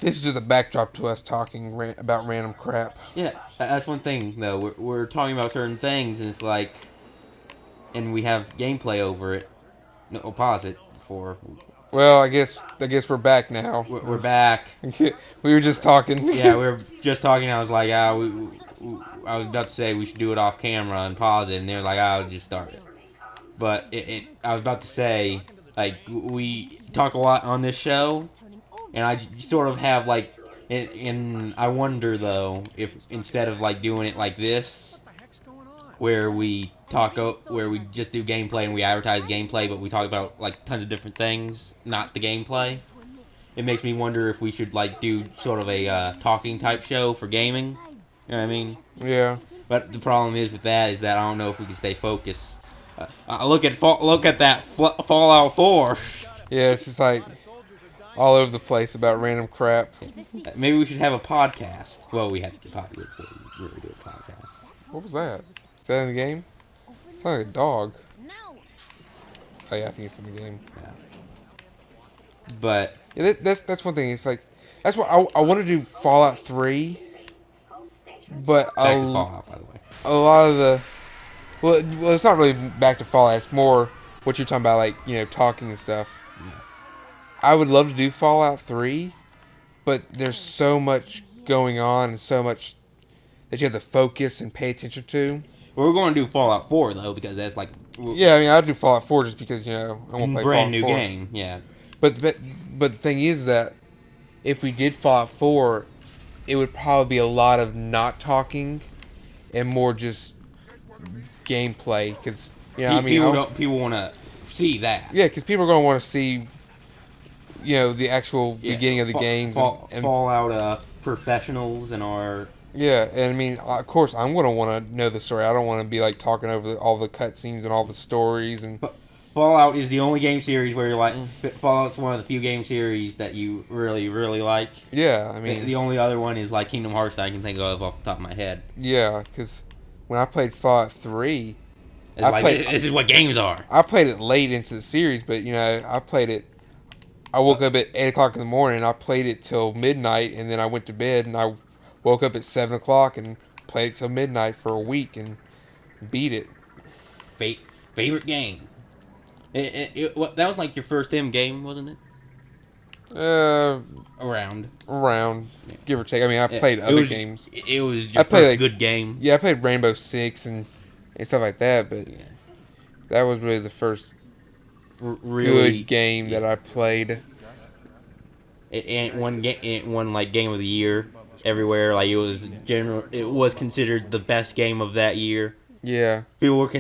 This is just a backdrop to us talking about random crap. Yeah, that's one thing though. We're talking about certain things, and it's like, and we have gameplay over it. No, we'll pause it for. Well, I guess we're back now. We're back. We were just talking. Yeah, we were just talking. I was like, I was about to say we should do it off camera and pause it, and they were like, I'll just start it. But I was about to say, like, we talk a lot on this show, and I sort of have like, and I wonder though if instead of like doing it like this, where we where we just do gameplay and we advertise gameplay, but we talk about like tons of different things, not the gameplay. It makes me wonder if we should like do sort of a talking type show for gaming. You know what I mean? Yeah. But the problem is with that is that I don't know if we can stay focused. Look at that Fallout 4. Yeah, it's just like all over the place about random crap. Maybe we should have a podcast. Well, we have to probably really do a podcast. What was that? Is that in the game? It's like a dog. Oh yeah, I think it's in the game. Yeah. But yeah, that's one thing. It's like that's what I want to do Fallout 3, but back to Fallout, by the way. a lot of the well, it's not really back to Fallout. It's more what you're talking about, like talking and stuff. Yeah. I would love to do Fallout 3, but there's so much going on and so much that you have to focus and pay attention to. We're going to do Fallout 4 though because that's like Yeah, I mean I'd do Fallout 4 just because I want to play brand Fallout new 4. game. Yeah. But the thing is that if we did Fallout 4, it would probably be a lot of not talking and more just gameplay. Because people want to see that. Yeah, because people are going to want to see the actual beginning of the games and Fallout professionals and our. Yeah, and I mean, of course, I'm going to want to know the story. I don't want to be like talking over all the cutscenes and all the stories and. Fallout is the only game series where you're like, Fallout's one of the few game series that you really, really like. Yeah, I mean... The only other one is like Kingdom Hearts that I can think of off the top of my head. Yeah, because when I played Fallout 3... this is what games are. I played it late into the series, but, I played it... I woke up at 8 o'clock in the morning, I played it till midnight, and then I went to bed, and I woke up at 7 o'clock and played it till midnight for a week, and beat it. Favorite game? That was like your first M game, wasn't it? Around, yeah. Give or take. I mean, I played other games. It was your first good game. Yeah, I played Rainbow Six and stuff like that, but that was really the first really good game that I played. It won like Game of the Year everywhere. Like it was considered the best game of that year. Yeah. People were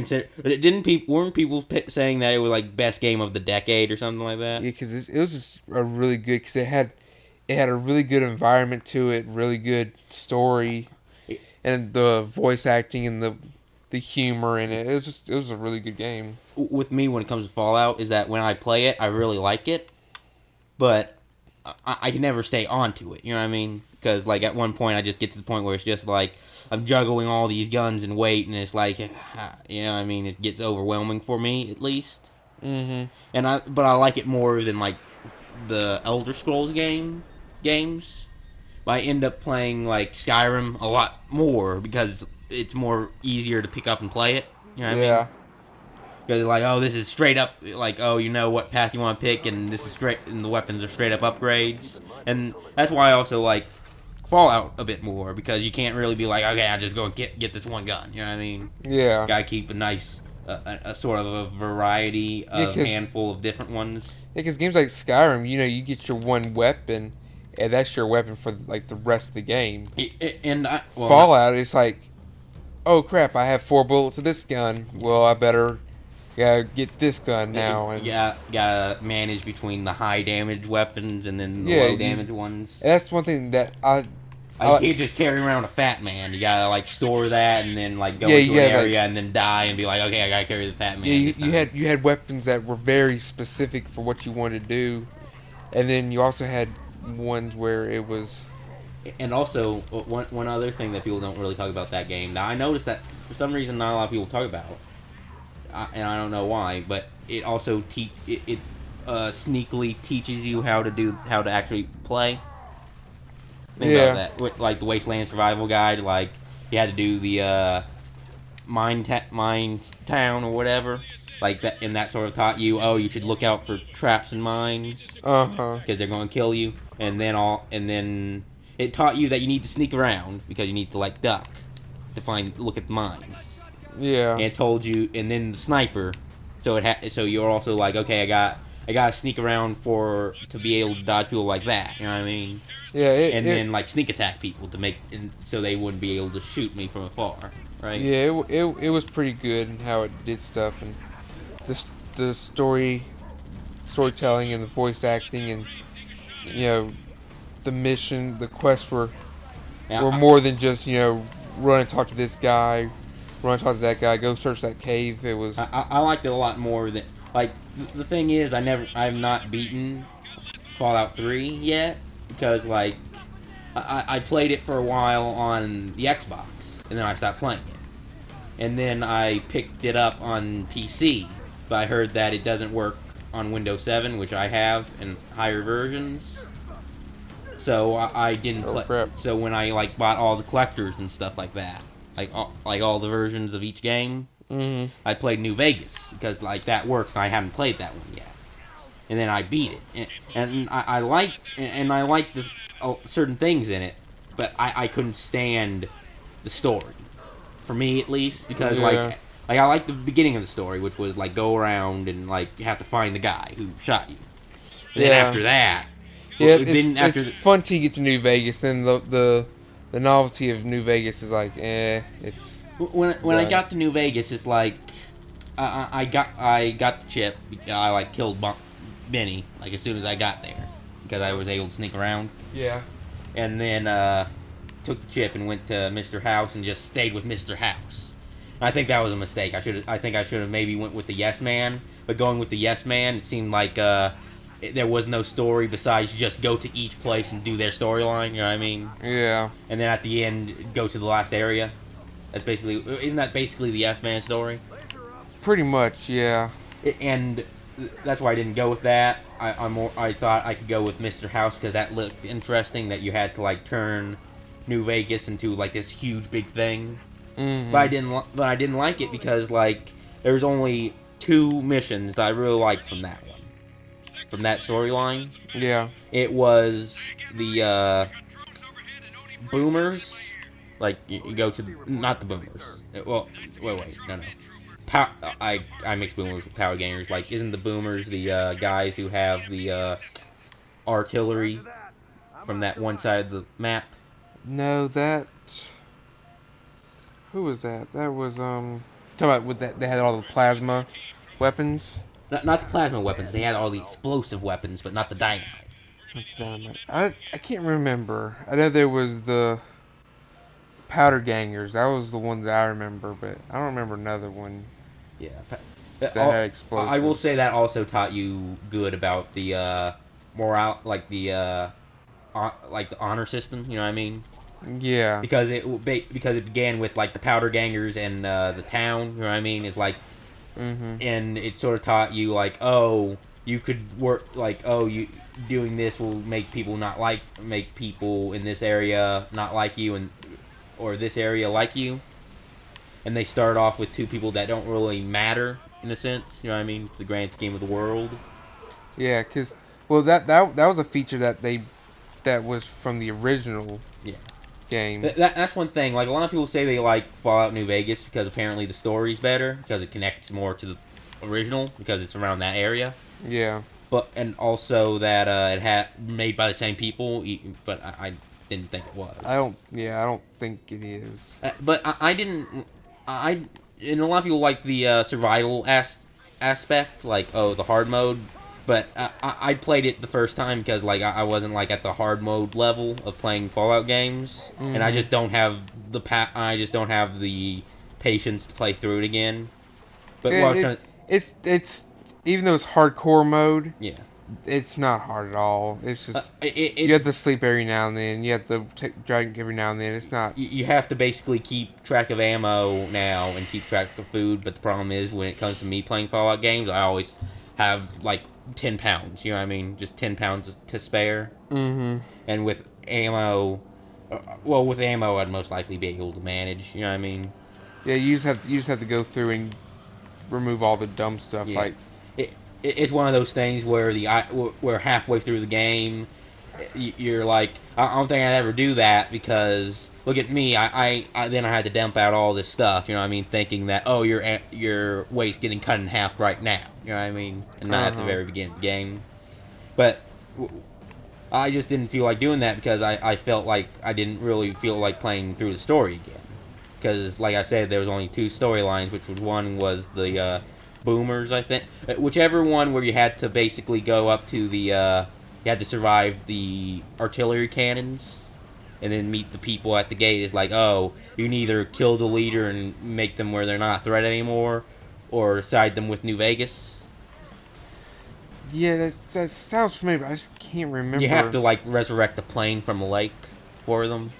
weren't people saying that it was like best game of the decade or something like that? Yeah, because it was just a really good, because it had a really good environment to it, really good story, and the voice acting and the humor in it. It was a really good game. With me, when it comes to Fallout, is that when I play it, I really like it, but I can never stay onto it. You know what I mean? Because like at one point, I just get to the point where it's just like I'm juggling all these guns and weight, and it's like, I mean, it gets overwhelming for me at least. Mm-hmm. But I like it more than like the Elder Scrolls games. But I end up playing like Skyrim a lot more because it's more easier to pick up and play it. You know what I mean? Because like, oh, this is straight up, like, oh, you know what path you want to pick, and this is straight, and the weapons are straight up upgrades, and that's why I also like Fallout a bit more, because you can't really be like, okay, I just go and get this one gun. You know what I mean? Yeah. Gotta keep a nice, a sort of a variety of handful of different ones. Yeah, because games like Skyrim, you get your one weapon, and that's your weapon for like the rest of the game. Fallout, it's like, oh crap, I have 4 bullets of this gun. Well, I better get this gun now. And gotta manage between the high damage weapons and then the low damage ones. That's one thing that I can't just carry around a Fat Man. You gotta like store that and then like go into an area and then die and be like, okay, I gotta carry the Fat Man. Yeah, you had weapons that were very specific for what you wanted to do, and then you also had ones where it was. And also one other thing that people don't really talk about that game. Now I noticed that for some reason not a lot of people talk about. And I don't know why, but it also sneakily teaches you how to actually play. Think about that. Like the Wasteland Survival Guide, like you had to do the mine town or whatever. Like that, and that sort of taught you, oh, you should look out for traps and mines because they're going to kill you. And then it taught you that you need to sneak around because you need to like duck to look at the mines. Yeah. And it told you, and then the sniper. So you're also like, okay, I gotta sneak around to be able to dodge people like that. You know what I mean? Yeah. Then like sneak attack people so they wouldn't be able to shoot me from afar. Right? Yeah. It was pretty good in how it did stuff, and the storytelling and the voice acting and the mission, the quests were more than just run and talk to this guy, run and talk to that guy, go search that cave. It was. I liked it a lot more than like the thing is I've not beaten Fallout 3 yet because like I played it for a while on the Xbox and then I stopped playing it, and then I picked it up on PC, but I heard that it doesn't work on Windows 7, which I have in higher versions. So I didn't play. Crap. So when I like bought all the collectors and stuff like that, like all the versions of each game, I played New Vegas because like that works, and I haven't played that one yet. And then I beat it, and I like the certain things in it, but I couldn't stand the story, for me at least, because like I like the beginning of the story, which was like go around and like you have to find the guy who shot you. And then after that. Yeah, it's fun to get to New Vegas. Then the novelty of New Vegas is like, it's. When I got to New Vegas, it's like, I got the chip. I like killed Benny like as soon as I got there because I was able to sneak around. Yeah. And then took the chip and went to Mr. House and just stayed with Mr. House. I think that was a mistake. I think I should have maybe went with the Yes Man, but going with the Yes Man, it seemed like there was no story besides just go to each place and do their storyline, you know what I mean? Yeah. And then at the end, go to the last area. Isn't that basically the Yes Man story? Pretty much, yeah. And that's why I didn't go with that. I thought I could go with Mr. House because that looked interesting, that you had to like turn New Vegas into like this huge big thing. Mm-hmm. But I didn't like it because like there was only 2 missions that I really liked from that one. From that storyline. Yeah. It was the boomers. Like you go to not the boomers. Well, wait, no. I mix boomers with power gangers. Like, isn't the boomers the guys who have the artillery from that one side of the map? No, that. Who was that? That was talking about with that they had all the plasma weapons. Not the plasma weapons. They had all the explosive weapons, but not the dynamite. I can't remember. I know there was the powder gangers. That was the one that I remember, but I don't remember another one. Yeah. That had explosives. I will say that also taught you good about the morale, like the honor system. You know what I mean? Yeah. Because it began with like the powder gangers and the town. You know what I mean? It's like. Mm-hmm. And it sort of taught you like, oh, you could work like, oh, you doing this will make people in this area not like you, or this area like you. And they start off with 2 people that don't really matter in a sense. You know what I mean? The grand scheme of the world. Yeah, because that was a feature that was from the original. Yeah. Game. That's one thing. Like a lot of people say they like Fallout New Vegas because apparently the story's better because it connects more to the original because it's around that area. Yeah. And also that it had made by the same people, but I didn't think it was. I don't think it is. But I didn't. And a lot of people like the survival aspect, like the hard mode. But I played it the first time because like I wasn't like at the hard mode level of playing Fallout games, and I just don't have the patience to play through it again. But it's even though it's hardcore mode. Yeah. It's not hard at all. It's just you have to sleep every now and then. You have to drink every now and then. It's not. You have to basically keep track of ammo now and keep track of food. But the problem is when it comes to me playing Fallout games, I always have like 10 pounds. You know what I mean? Just 10 pounds to spare. Mm-hmm. And ammo. Well, with ammo, I'd most likely be able to manage. You know what I mean? Yeah, you just have to go through and remove all the dumb stuff. Yeah. Like It's one of those things where where halfway through the game, you're like, I don't think I'd ever do that because look at me. Then I had to dump out all this stuff. You know what I mean? Thinking that your weight's getting cut in half right now. You know what I mean? And not at the very beginning of the game. But I just didn't feel like doing that because I felt like I didn't really feel like playing through the story again. Because, like I said, there was only two storylines, which was one was the boomers, I think. Whichever one where you had to basically go up to the, you had to survive the artillery cannons and then meet the people at the gate. It's like, oh, you can either kill the leader and make them where they're not a threat anymore, or side them with New Vegas. yeah, that sounds familiar, but I just can't remember. You have to, like, resurrect the plane from the lake for them.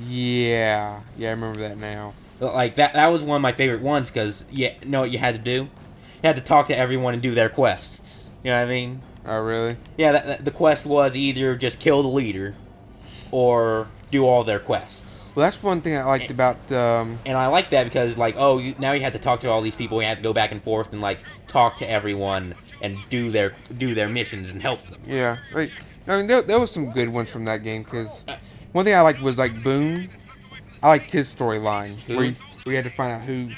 Yeah, I remember that now. Like, that was one of my favorite ones because, you know what you had to do? You had to talk to everyone and do their quests. You know what I mean? Oh, really? Yeah, the quest was either just kill the leader or do all their quests. Well, that's one thing I liked about. And I like that because, like, now you had to talk to all these people. You had to go back and forth and, like, talk to everyone and do their missions and help them. Yeah, like, I mean, there was some good ones from that game because one thing I liked was like Boone. I liked his storyline where you had to find out who.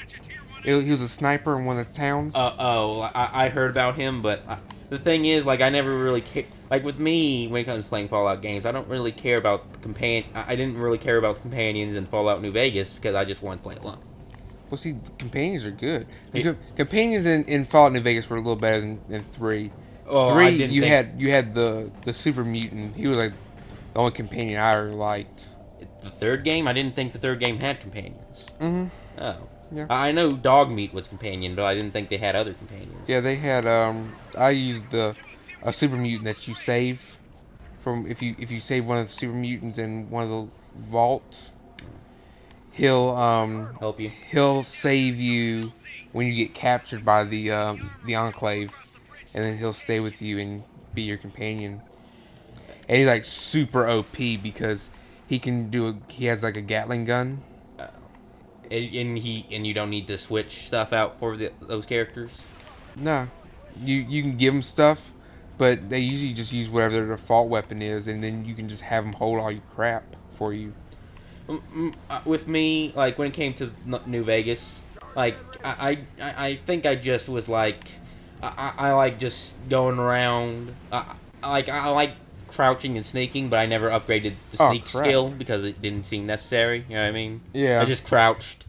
He was a sniper in one of the towns. I heard about him, but the thing is, like, I never really like with me when it comes to playing Fallout games, I don't really care about the I didn't really care about the companions in Fallout New Vegas because I just wanted to play alone. Well, see, the companions are good. Companions in Fallout New Vegas were a little better than 3. Oh, 3, you had the super mutant. He was like the only companion I ever liked. The third game, I didn't think the third game had companions. Mm-hmm. Oh. Yeah. I know Dogmeat was companion, but I didn't think they had other companions. Yeah, they had. I used a super mutant that you save from if you save one of the super mutants in one of the vaults. He'll help you. He'll save you when you get captured by the Enclave, and then he'll stay with you and be your companion. And he's like super OP because he has like a Gatling gun. And you don't need to switch stuff out for those characters? No. You can give them stuff, but they usually just use whatever their default weapon is, and then you can just have them hold all your crap for you. With me, like, when it came to New Vegas, like, I think I just was like, I like just going around, I like crouching and sneaking, but I never upgraded the sneak skill because it didn't seem necessary, you know what I mean? Yeah. I just crouched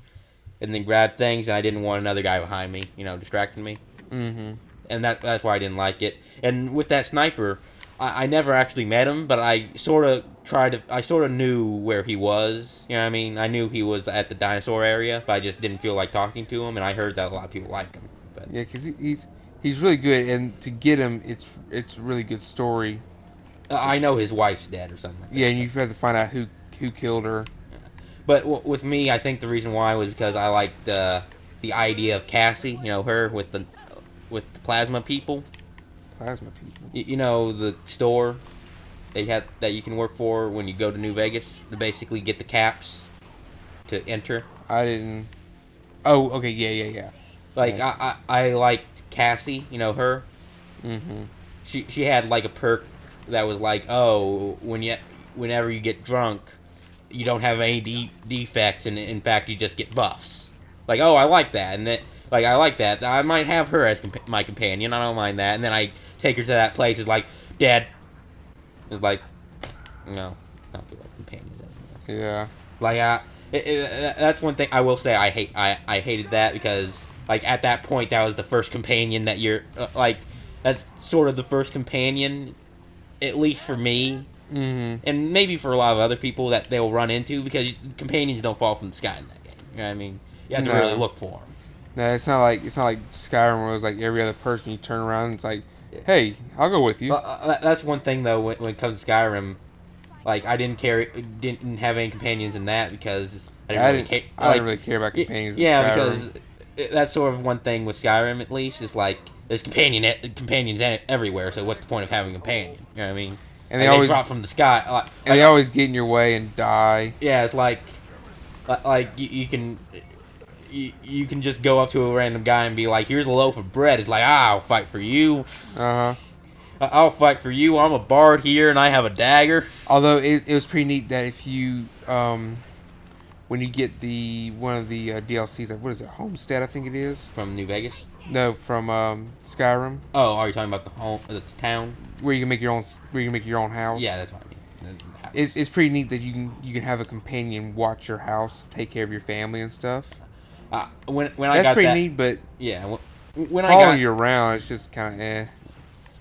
and then grabbed things, and I didn't want another guy behind me, distracting me. Mm-hmm. And that's why I didn't like it. And with that sniper, I never actually met him, but I sort of knew where he was, you know what I mean? I knew he was at the dinosaur area, but I just didn't feel like talking to him, and I heard that a lot of people like him. But yeah, because he's really good, and to get him, it's a really good story. I know his wife's dead or something like that. Yeah, and you have to find out who killed her. But with me, I think the reason why was because I liked the idea of Cassie, her with the plasma people. Plasma people. The store they had that you can work for when you go to New Vegas to basically get the caps to enter. I didn't. Oh, okay, yeah. Like I liked Cassie, her. Mm-hmm. She had like a perk that was like, oh, whenever you get drunk, you don't have any defects, and in fact you just get buffs. Like, oh, I like that, and I like that. I might have her as my companion. I don't mind that. And then I take her to that place. It's like, Dad. It's like, no, I don't feel like companions anymore. Yeah. Like, that's one thing I will say. I hated that because, like, at that point, that was the first companion that you're like. That's sort of the first companion, at least for me, and maybe for a lot of other people that they'll run into because companions don't fall from the sky in that game. You know what I mean? You have to really look for them. No, it's not like Skyrim where it was like every other person you turn around and it's like, hey, I'll go with you. That's one thing though when it comes to Skyrim, like I didn't have any companions in that because I didn't really care about companions. Yeah, because that's sort of one thing with Skyrim at least is like there's companions everywhere. So what's the point of having a companion? You know what I mean? And they drop from the sky. And they always get in your way and die. Yeah, it's like you can just go up to a random guy and be like, "Here's a loaf of bread." It's like, "I'll fight for you." I'll fight for you. I'm a bard here, and I have a dagger. Although it was pretty neat that if you when you get one of the DLCs, like what is it, Homestead? I think it is from New Vegas. No, from Skyrim. Oh, are you talking about the town where you can make your own house? Yeah, that's what I mean. It's pretty neat that you can have a companion watch your house, take care of your family and stuff. When that's pretty neat, but yeah, when following you around, it's just kind of eh.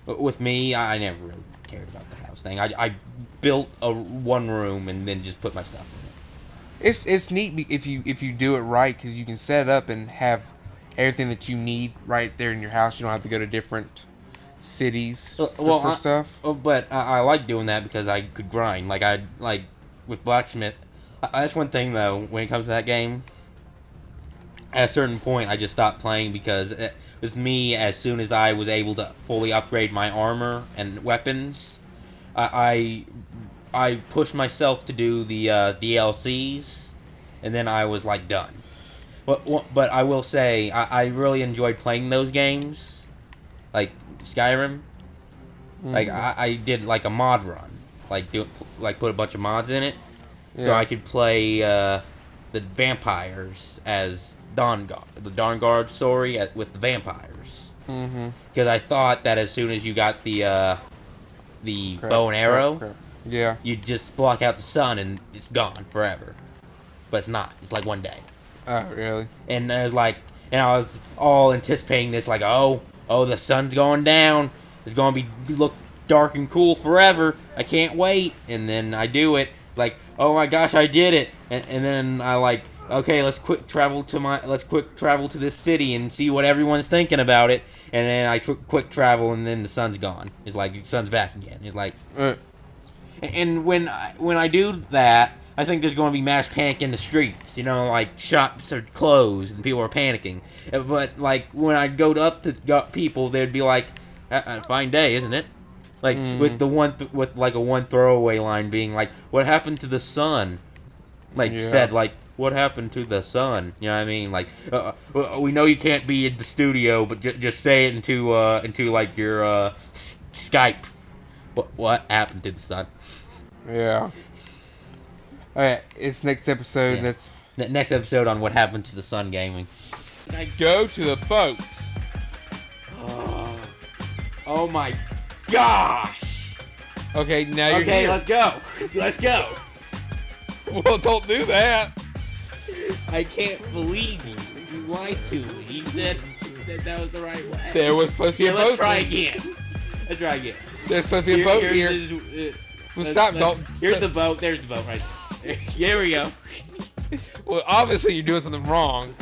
With me, I never really cared about the house thing. I built one room and then just put my stuff in it. It's neat if you do it right, because you can set it up and have everything that you need right there in your house. You don't have to go to different cities for stuff. But I like doing that because I could grind. Like with blacksmith. That's one thing though. When it comes to that game, at a certain point, I just stopped playing because with me, as soon as I was able to fully upgrade my armor and weapons, I pushed myself to do the DLCs, and then I was like done. But I will say I really enjoyed playing those games, like Skyrim. Like I did like a mod run, put a bunch of mods in it, so I could play the vampires as the Dawn Guard story with the vampires. Because I thought that as soon as you got the bow and arrow, you'd just block out the sun and it's gone forever. But it's not. It's like one day. Oh, really? And I was all anticipating this, like, oh, the sun's going down. It's going to look dark and cool forever. I can't wait. And then I do it. Like, oh my gosh, I did it. And then I like, okay, let's quick travel to this city and see what everyone's thinking about it. And then I quick travel, and then the sun's gone. It's like, the sun's back again. It's like, and when I do that, I think there's going to be mass panic in the streets. You know, like shops are closed and people are panicking. But like when I go up to people, they'd be like, "A fine day, isn't it?" Like with the with like a one throwaway line being like, "What happened to the sun?" Like said like, "What happened to the sun?" You know what I mean? Like, we know you can't be in the studio, but just say it into like your Skype. What happened to the sun? Yeah. Alright, it's next episode. That's next episode on what happened to the sun gaming. I go to the boats. Oh my gosh! Okay, now you're here. Let's go. Let's go. Well, don't do that. I can't believe you. You lied to me. You said that was the right way. There was supposed to be a boat. Let's try again. There's supposed to be a boat here. Well, stop! Here's the boat. There's the boat right there. Here we go. Well, obviously you're doing something wrong.